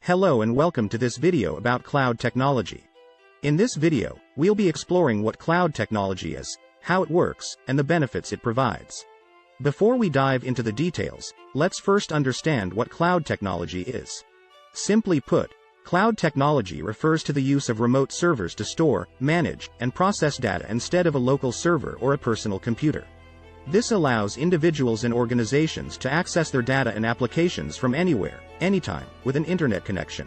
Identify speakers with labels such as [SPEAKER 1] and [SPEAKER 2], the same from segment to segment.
[SPEAKER 1] Hello and welcome to this video about cloud technology. In this video, we'll be exploring what cloud technology is, how it works, and the benefits it provides. Before we dive into the details, let's first understand what cloud technology is. Simply put, cloud technology refers to the use of remote servers to store, manage, and process data instead of a local server or a personal computer. This allows individuals and organizations to access their data and applications from anywhere, anytime, with an internet connection.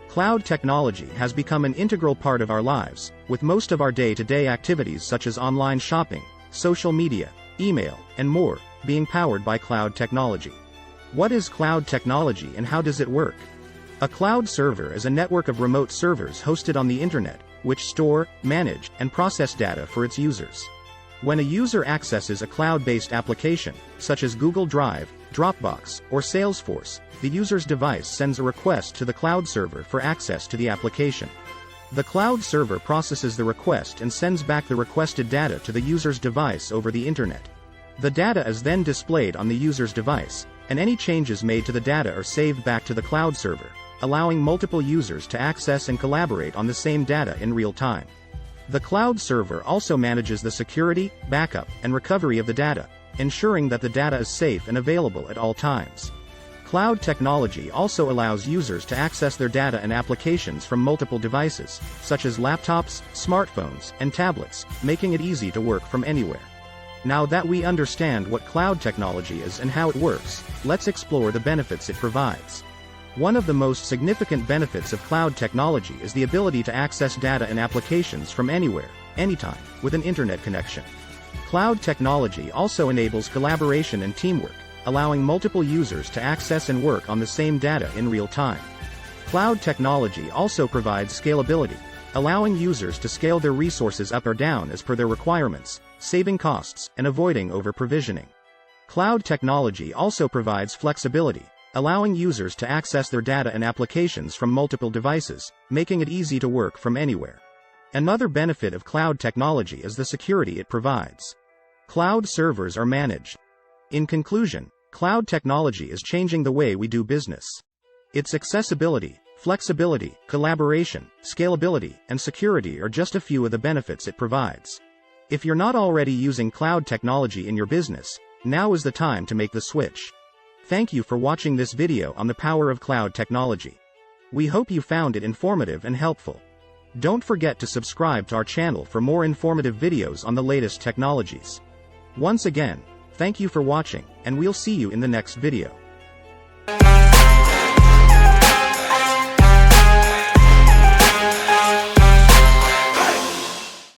[SPEAKER 1] Cloud technology has become an integral part of our lives, with most of our day-to-day activities such as online shopping, social media, email, and more, being powered by cloud technology. What is cloud technology and how does it work? A cloud server is a network of remote servers hosted on the internet, which store, manage, and process data for its users. When a user accesses a cloud-based application, such as Google Drive, Dropbox, or Salesforce, the user's device sends a request to the cloud server for access to the application. The cloud server processes the request and sends back the requested data to the user's device over the internet. The data is then displayed on the user's device, and any changes made to the data are saved back to the cloud server, allowing multiple users to access and collaborate on the same data in real time. The cloud server also manages the security, backup, and recovery of the data, ensuring that the data is safe and available at all times. Cloud technology also allows users to access their data and applications from multiple devices, such as laptops, smartphones, and tablets, making it easy to work from anywhere. Now that we understand what cloud technology is and how it works, let's explore the benefits it provides. One of the most significant benefits of cloud technology is the ability to access data and applications from anywhere, anytime, with an internet connection. Cloud technology also enables collaboration and teamwork, allowing multiple users to access and work on the same data in real time. Cloud technology also provides scalability, allowing users to scale their resources up or down as per their requirements, saving costs and avoiding over-provisioning. Cloud technology also provides flexibility, allowing users to access their data and applications from multiple devices, making it easy to work from anywhere. Another benefit of cloud technology is the security it provides. Cloud servers are managed. In conclusion, cloud technology is changing the way we do business. Its accessibility, flexibility, collaboration, scalability, and security are just a few of the benefits it provides. If you're not already using cloud technology in your business, now is the time to make the switch. Thank you for watching this video on the power of cloud technology. We hope you found it informative and helpful. Don't forget to subscribe to our channel for more informative videos on the latest technologies. Once again, thank you for watching, and we'll see you in the next video.